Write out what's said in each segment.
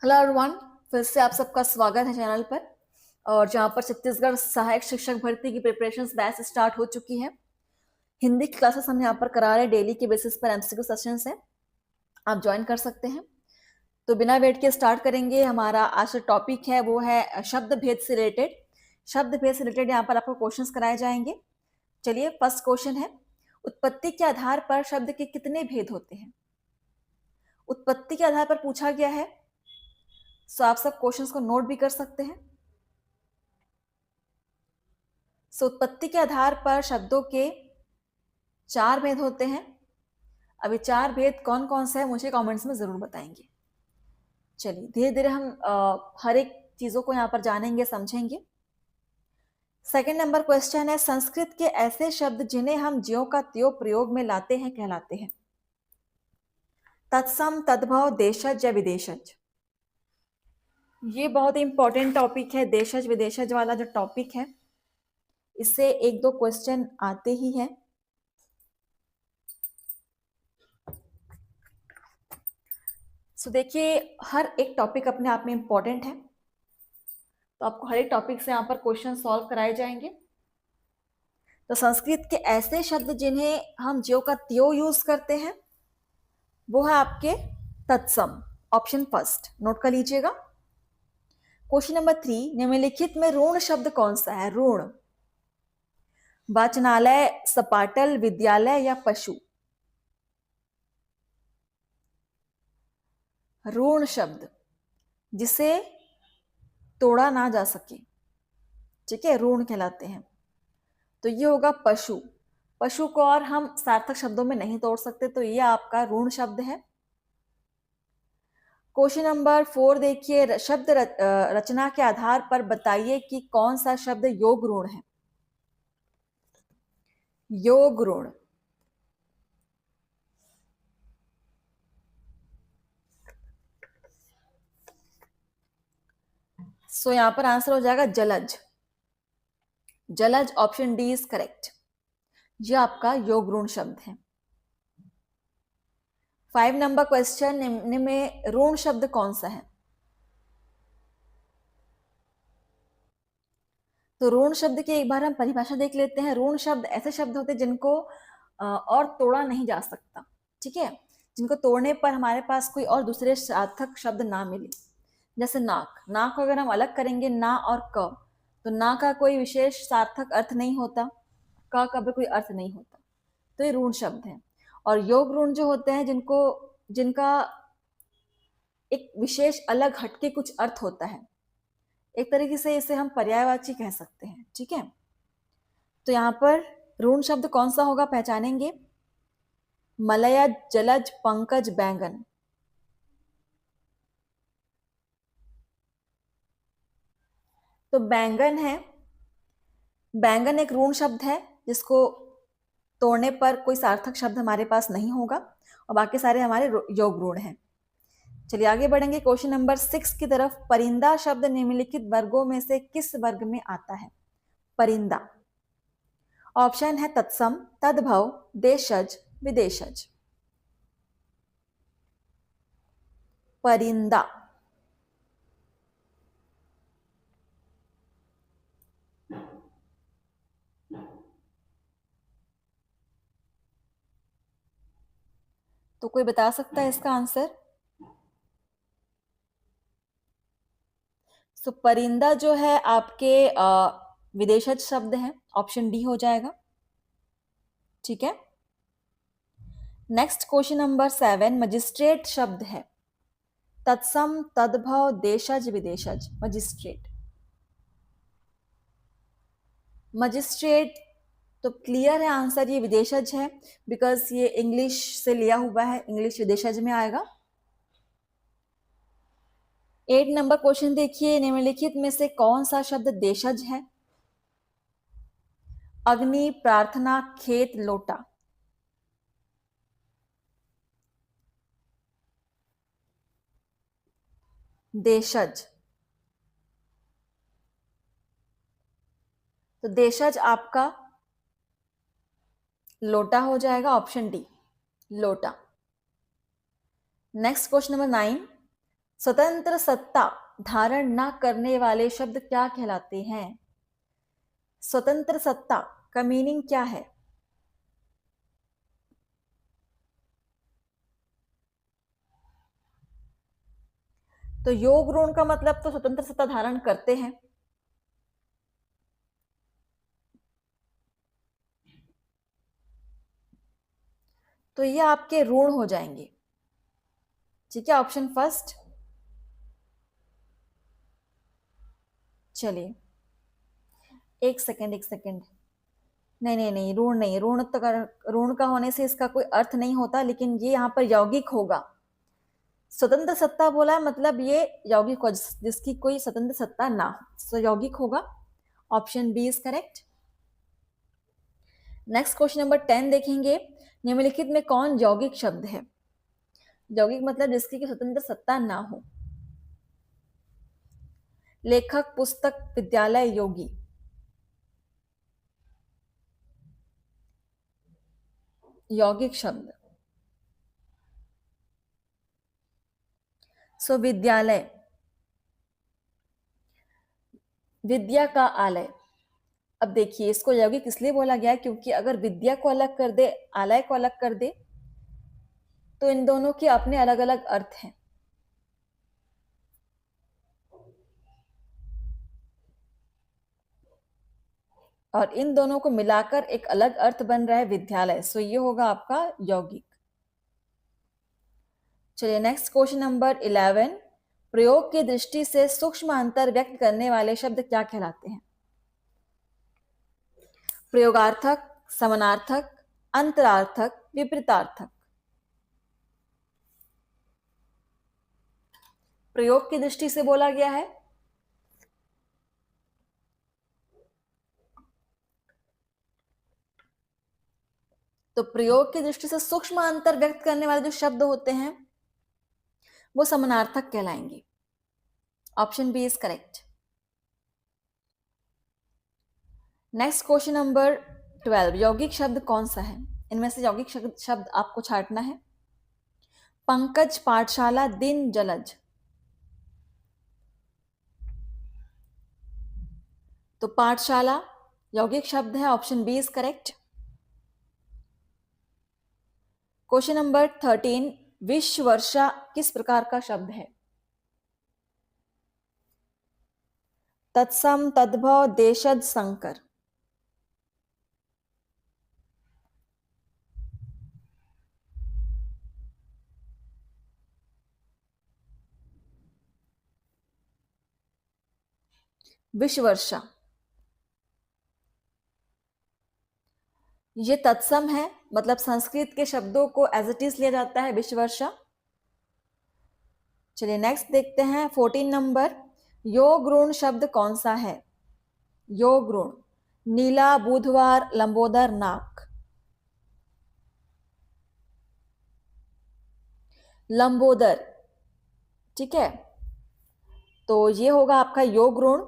Hello everyone, फिर से आप सबका स्वागत है चैनल पर। और जहाँ पर छत्तीसगढ़ सहायक शिक्षक भर्ती की प्रिपरेशंस बैच स्टार्ट हो चुकी है। हिंदी की क्लासेस हम यहाँ पर करा रहे हैं, डेली के बेसिस पर एमसीक्यू सेशंस है, आप ज्वाइन कर सकते हैं। तो बिना वेट के स्टार्ट करेंगे। हमारा आज का टॉपिक है वो है शब्द भेद से रिलेटेड। शब्द भेद से रिलेटेड यहाँ पर आपको क्वेश्चंस कराए जाएंगे। चलिए, फर्स्ट क्वेश्चन है, उत्पत्ति के आधार पर शब्द के कितने भेद होते हैं? उत्पत्ति के आधार पर पूछा गया है, सो आप सब क्वेश्चंस को नोट भी कर सकते हैं। सो उत्पत्ति के आधार पर शब्दों के 4 भेद होते हैं। अभी 4 भेद कौन कौन से हैं मुझे कमेंट्स में जरूर बताएंगे। चलिए, धीरे धीरे हम हर एक चीजों को यहाँ पर जानेंगे, समझेंगे। सेकंड नंबर क्वेश्चन है, संस्कृत के ऐसे शब्द जिन्हें हम ज्यों का त्यों प्रयोग में लाते हैं कहलाते हैं? तत्सम, तद्भव, देशज या विदेशज। ये बहुत ही इंपॉर्टेंट टॉपिक है। देशज विदेशज वाला जो टॉपिक है, इससे एक दो क्वेश्चन आते ही हैं। सो देखिए, हर एक टॉपिक अपने आप में इंपॉर्टेंट है, तो आपको हर एक टॉपिक से यहाँ पर क्वेश्चन सॉल्व कराए जाएंगे। तो संस्कृत के ऐसे शब्द जिन्हें हम ज्यों का त्यों यूज करते हैं वो है आपके तत्सम, ऑप्शन फर्स्ट, नोट कर लीजिएगा। क्वेश्चन नंबर 3, निम्नलिखित में ऋण शब्द कौन सा है? ऋण, वाचनालय, सपाटल, विद्यालय या पशु। ऋण शब्द जिसे तोड़ा ना जा सके, ठीक है, ऋण कहलाते हैं। तो ये होगा पशु। पशु को और हम सार्थक शब्दों में नहीं तोड़ सकते, तो ये आपका ऋण शब्द है। क्वेश्चन नंबर 4 देखिए, शब्द रचना के आधार पर बताइए कि कौन सा शब्द योग ऋण है? योग ऋण। सो यहां पर आंसर हो जाएगा जलज। जलज, ऑप्शन डी इज करेक्ट। ये आपका योग ऋण शब्द है। 5 नंबर क्वेश्चन, निम्न में ऋण शब्द कौन सा है? तो ऋण शब्द की एक बार हम परिभाषा देख लेते हैं। ऋण शब्द ऐसे शब्द होते हैं जिनको और तोड़ा नहीं जा सकता, ठीक है, जिनको तोड़ने पर हमारे पास कोई और दूसरे सार्थक शब्द ना मिले। जैसे नाक, नाक को अगर हम अलग करेंगे ना और क, तो ना का कोई विशेष सार्थक अर्थ नहीं होता, क का भी कोई अर्थ नहीं होता, तो ये ऋण शब्द है। और योग ऋण जो होते हैं जिनका एक विशेष अलग हटके कुछ अर्थ होता है, एक तरीके से इसे हम पर्यायवाची कह सकते हैं, ठीक है। तो यहाँ पर ऋण शब्द कौन सा होगा, पहचानेंगे। मलय, जलज, पंकज, बैंगन। तो बैंगन है, बैंगन एक ऋण शब्द है जिसको तोड़ने पर कोई सार्थक शब्द हमारे पास नहीं होगा, और बाकी सारे हमारे योग ऋण हैं। चलिए आगे बढ़ेंगे क्वेश्चन नंबर 6 की तरफ। परिंदा शब्द निम्नलिखित वर्गों में से किस वर्ग में आता है? परिंदा, ऑप्शन है तत्सम, तद्भव, देशज, विदेशज। परिंदा, तो कोई बता सकता है इसका आंसर? सो परिंदा जो है आपके विदेशज शब्द है, ऑप्शन डी हो जाएगा, ठीक है। नेक्स्ट क्वेश्चन नंबर 7, मजिस्ट्रेट शब्द है तत्सम, तद्भव, देशज, विदेशज। मजिस्ट्रेट, मजिस्ट्रेट तो क्लियर है आंसर, ये विदेशज है, बिकॉज ये इंग्लिश से लिया हुआ है, इंग्लिश विदेशज में आएगा। 8 नंबर क्वेश्चन देखिए, निम्नलिखित में से कौन सा शब्द देशज है? अग्नि, प्रार्थना, खेत, लोटा। देशज, तो देशज आपका लोटा हो जाएगा, ऑप्शन डी, लोटा। नेक्स्ट क्वेश्चन नंबर 9, स्वतंत्र सत्ता धारण न करने वाले शब्द क्या कहलाते हैं? स्वतंत्र सत्ता का मीनिंग क्या है? तो योग ऋण का मतलब तो स्वतंत्र सत्ता धारण करते हैं। तो ये आपके ऋण हो जाएंगे। ठीक है, ऑप्शन फर्स्ट। चलिए एक सेकेंड, एक सेकेंड। नहीं नहीं नहीं, ऋण नहीं, ऋण तो ऋण का होने से इसका कोई अर्थ नहीं होता, लेकिन ये यहाँ पर यौगिक होगा। स्वतंत्र सत्ता बोला है मतलब ये यौगिक हो जिसकी कोई स्वतंत्र सत्ता ना हो, तो यौगिक होगा। Option B is correct. Next question number 10 देखेंगे। निम्नलिखित में कौन यौगिक शब्द है? यौगिक मतलब जिसकी स्वतंत्र सत्ता ना हो। लेखक, पुस्तक, विद्यालय, योगी। यौगिक शब्द। सो विद्यालय, विद्या का आलय। अब देखिए इसको यौगिक इसलिए बोला गया है क्योंकि अगर विद्या को अलग कर दे, आलय को अलग कर दे, तो इन दोनों के अपने अलग अलग अर्थ हैं। और इन दोनों को मिलाकर एक अलग अर्थ बन रहा है विद्यालय, सो ये होगा आपका यौगिक। चलिए नेक्स्ट क्वेश्चन नंबर 11। प्रयोग की दृष्टि से सूक्ष्म अंतर व्यक्त करने वाले शब्द क्या कहलाते हैं? प्रयोगार्थक, समानार्थक, अंतरार्थक, विपरीतार्थक। प्रयोग की दृष्टि से बोला गया है। तो प्रयोग की दृष्टि से सूक्ष्म अंतर व्यक्त करने वाले जो शब्द होते हैं वो समानार्थक कहलाएंगे। Option B is correct. Next question number 12। यौगिक शब्द कौन सा है? इनमें से यौगिक शब्द आपको छांटना है। पंकज, पाठशाला, दिन, जलज। तो पाठशाला यौगिक शब्द है। Option B is correct. Question number 13। विश्ववर्षा किस प्रकार का शब्द है? तत्सम, तद्भव, देशज, संकर। विश्ववर्षा ये तत्सम है, मतलब संस्कृत के शब्दों को एज इट इज लिया जाता है विश्ववर्षा। चलिए नेक्स्ट देखते हैं 14 नंबर। योग ऋण शब्द कौन सा है? योग ऋण। नीला, बुधवार, लंबोदर, नाक। लंबोदर। ठीक है, तो ये होगा आपका योग ऋण।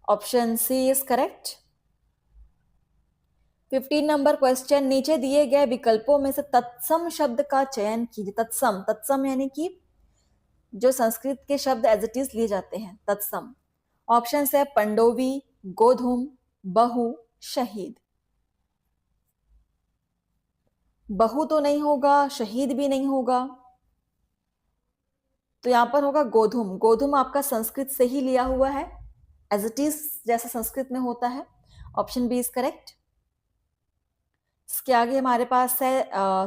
Option C is correct. 15 number question. नीचे दिए गए विकल्पों में से तत्सम शब्द का चयन कीजिए। तत्सम, तत्सम यानी कि जो संस्कृत के शब्द एज इट इज लिए जाते हैं, तत्सम। ऑप्शन है पंडोवी, गोधूम, बहु, शहीद। बहु तो नहीं होगा, शहीद भी नहीं होगा, तो यहां पर होगा गोधूम। गोधूम आपका संस्कृत से ही लिया हुआ है, एज इट इज जैसा संस्कृत में होता है। Option B is correct. इसके आगे हमारे पास है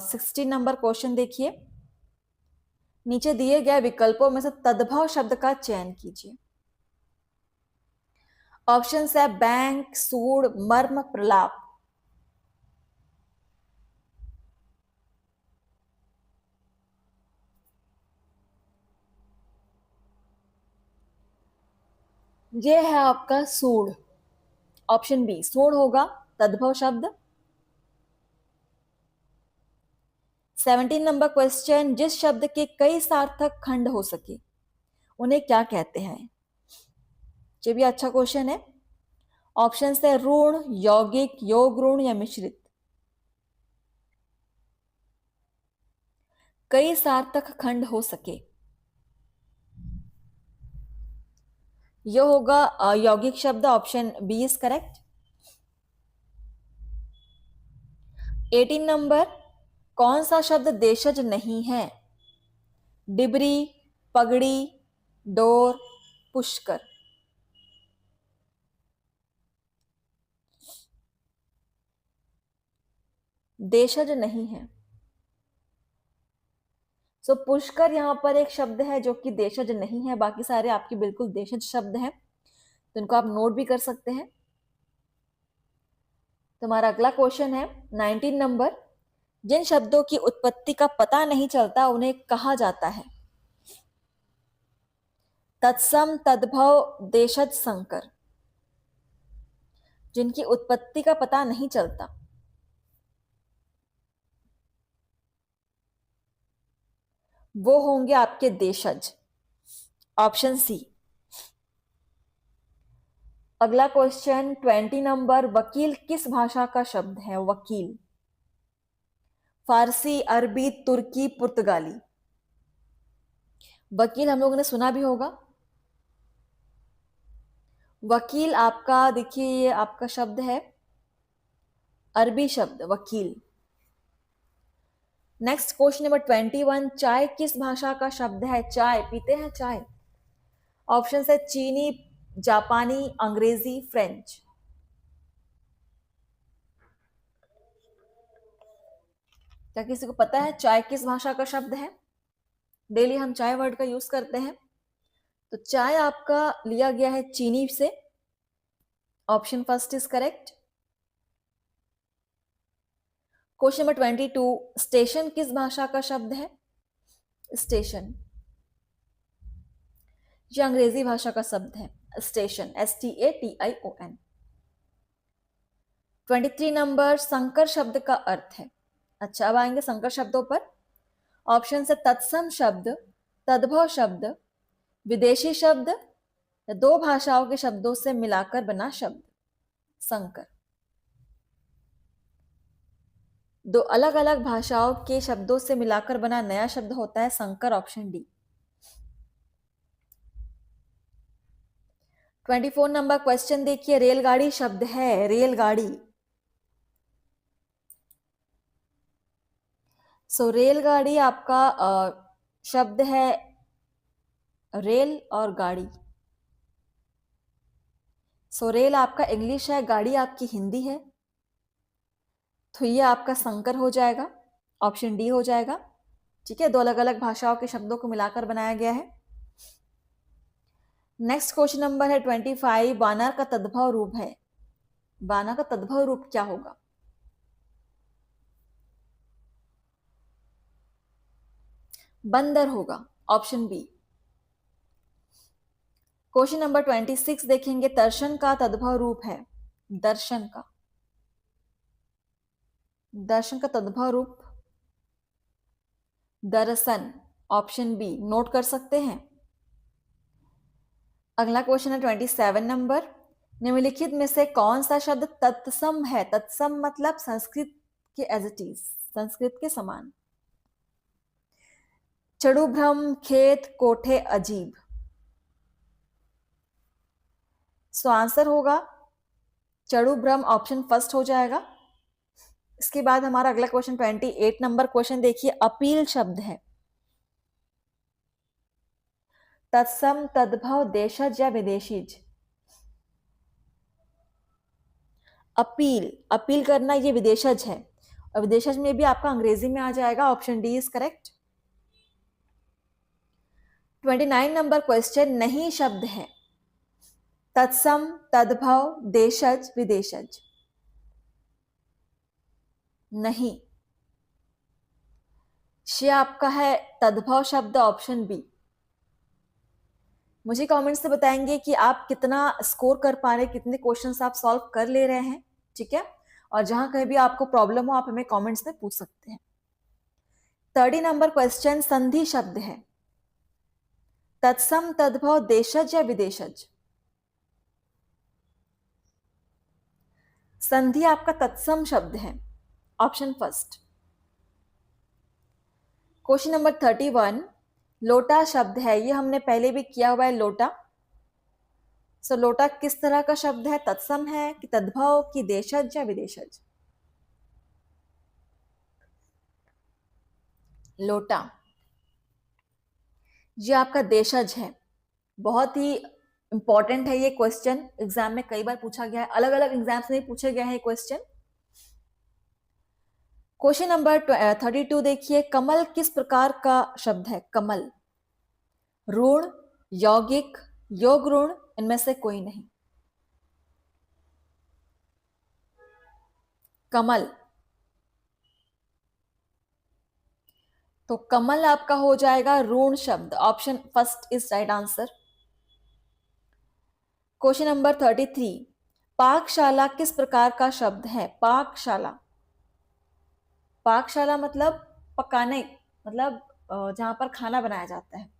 16 नंबर क्वेश्चन। देखिए नीचे दिए गए विकल्पों में से तद्भव शब्द का चयन कीजिए। ऑप्शन है बैंक, सूड, मर्म, प्रलाप। ये है आपका सूड। ऑप्शन बी सूड होगा तद्भव शब्द। 17 नंबर क्वेश्चन। जिस शब्द के कई सार्थक खंड हो सके उन्हें क्या कहते हैं? ये भी अच्छा क्वेश्चन है। ऑप्शन है ऋण, यौगिक, योग ऋण या मिश्रित। कई सार्थक खंड हो सके, यह होगा यौगिक शब्द। Option B is correct. 18 number, कौन सा शब्द देशज नहीं है? डिबरी, पगड़ी, डोर, पुष्कर। देशज नहीं है। सो पुष्कर यहां पर एक शब्द है जो कि देशज नहीं है, बाकी सारे आपके बिल्कुल देशज शब्द हैं, तो इनको आप नोट भी कर सकते हैं। तुम्हारा अगला क्वेश्चन है 19 नंबर, जिन शब्दों की उत्पत्ति का पता नहीं चलता उन्हें कहा जाता है? तत्सम, तद्भव, देशज, संकर। जिनकी उत्पत्ति का पता नहीं चलता, वो होंगे आपके देशज। Option C. अगला क्वेश्चन 20 नंबर, वकील किस भाषा का शब्द है? वकील फारसी, अरबी, तुर्की, पुर्तगाली। वकील हम लोगों ने सुना भी होगा। वकील आपका देखिए, ये आपका शब्द है अरबी शब्द वकील। नेक्स्ट क्वेश्चन नंबर 21, चाय किस भाषा का शब्द है? चाय पीते हैं चाय। ऑप्शन है चीनी, जापानी, अंग्रेजी, फ्रेंच। क्या किसी को पता है चाय किस भाषा का शब्द है? डेली हम चाय वर्ड का यूज करते हैं, तो चाय आपका लिया गया है चीनी से। Option first is correct. Question number 22, station किस भाषा का शब्द है? स्टेशन ये अंग्रेजी भाषा का शब्द है, स्टेशन, STATION। 23 नंबर, संकर शब्द का अर्थ है। अच्छा, अब आएंगे संकर शब्दों पर। ऑप्शन से तत्सम शब्द, तद्भव शब्द, विदेशी शब्द, या दो भाषाओं के शब्दों से मिलाकर बना शब्द। संकर दो अलग अलग भाषाओं के शब्दों से मिलाकर बना नया शब्द होता है संकर। Option D. 24 नंबर क्वेश्चन देखिए, रेलगाड़ी शब्द है, रेलगाड़ी। रेलगाड़ी आपका शब्द है रेल और गाड़ी। रेल आपका इंग्लिश है, गाड़ी आपकी हिंदी है, तो ये आपका संकर हो जाएगा। ऑप्शन डी हो जाएगा। ठीक है, दो अलग अलग भाषाओं के शब्दों को मिलाकर बनाया गया है। नेक्स्ट क्वेश्चन नंबर है 25, बानर का तद्भव रूप है। बानर का तद्भव रूप क्या होगा? बंदर होगा। Option B. क्वेश्चन नंबर 26 देखेंगे, दर्शन का तद्भव रूप है। दर्शन का तद्भव रूप दर्शन। ऑप्शन बी नोट कर सकते हैं। अगला क्वेश्चन है 27 नंबर, निम्नलिखित में से कौन सा शब्द तत्सम है? तत्सम मतलब संस्कृत के एज इट इज, संस्कृत के समान। चड़ु भ्रम, खेत, कोठे, अजीब। आंसर होगा चड़ु भ्रम। ऑप्शन फर्स्ट हो जाएगा। इसके बाद हमारा अगला क्वेश्चन 28 नंबर क्वेश्चन देखिए, अपील शब्द है। तत्सम, तद्भव, देशज या विदेशीज। अपील करना ये विदेशज है, और विदेशज में भी आपका अंग्रेजी में आ जाएगा। Option D is correct. 29 number question, नहीं शब्द है। तत्सम, तद्भव, देशज, विदेशज। नहीं, ये आपका है तद्भव शब्द। Option B. मुझे कमेंट्स से बताएंगे कि आप कितना स्कोर कर पा रहे हैं, कितने क्वेश्चंस आप सॉल्व कर ले रहे हैं। ठीक है, और जहां कहीं भी आपको प्रॉब्लम हो आप हमें कमेंट्स में पूछ सकते हैं। 30 नंबर क्वेश्चन, संधि शब्द है। तत्सम, तद्भव, देशज या विदेशज। संधि आपका तत्सम शब्द है। Option first. क्वेश्चन नंबर 31, लोटा शब्द है, ये हमने पहले भी किया हुआ है लोटा। सो लोटा किस तरह का शब्द है? तत्सम है कि तद्भव कि देशज या विदेशज? लोटा ये आपका देशज है। बहुत ही इंपॉर्टेंट है ये क्वेश्चन, एग्जाम में कई बार पूछा गया है, अलग अलग एग्जाम्स में पूछे गए हैं क्वेश्चन। क्वेश्चन नंबर 32 देखिए, कमल किस प्रकार का शब्द है? कमल ऋण, यौगिक, योग ऋण, इनमें से कोई नहीं। कमल, तो कमल आपका हो जाएगा ऋण शब्द, option first is right answer. Question number 33, पाकशाला किस प्रकार का शब्द है? पाकशाला, पाकशाला मतलब पकाने, मतलब जहां पर खाना बनाया जाता है।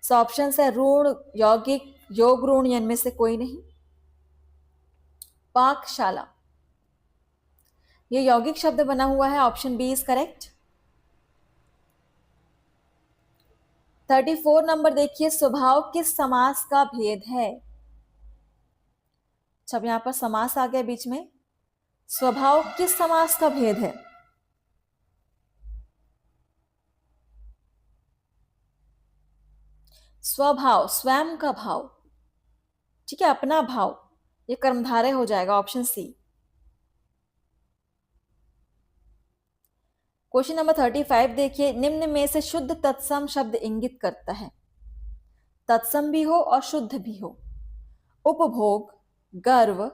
सो ऑप्शन है ऋण, यौगिक, योग ऋण, या इनमें से कोई नहीं। पाकशाला ये यौगिक शब्द बना हुआ है, option B is correct. 34 number देखिए, स्वभाव किस समास का भेद है? जब यहां पर समास आ गया बीच में, स्वभाव किस समास का भेद है? स्वभाव स्वयं का भाव, ठीक है, अपना भाव, ये कर्मधारय हो जाएगा, ऑप्शन सी। क्वेश्चन नंबर 35 देखिए, निम्न में से शुद्ध तत्सम शब्द इंगित करता है? तत्सम भी हो और शुद्ध भी हो। उपभोग, गर्व,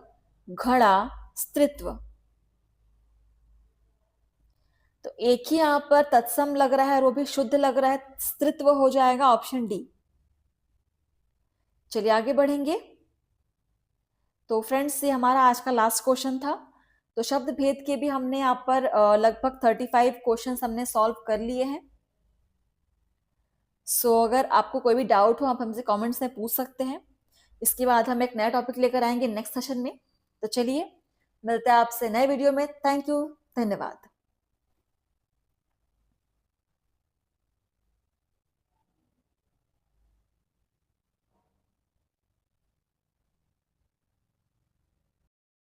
घड़ा, स्त्रीत्व। तो एक ही यहां पर तत्सम लग रहा है और वो भी शुद्ध लग रहा है, स्त्रीत्व हो जाएगा, ऑप्शन डी। चलिए आगे बढ़ेंगे। तो फ्रेंड्स, ये हमारा आज का लास्ट क्वेश्चन था। तो शब्द भेद के भी हमने यहाँ पर लगभग 35 क्वेश्चंस हमने सॉल्व कर लिए हैं। सो अगर आपको कोई भी डाउट हो, आप हमसे कमेंट्स में पूछ सकते हैं। इसके बाद हम एक नया टॉपिक लेकर आएंगे नेक्स्ट सेशन में। तो चलिए मिलते हैं आपसे नए वीडियो में। थैंक यू, धन्यवाद।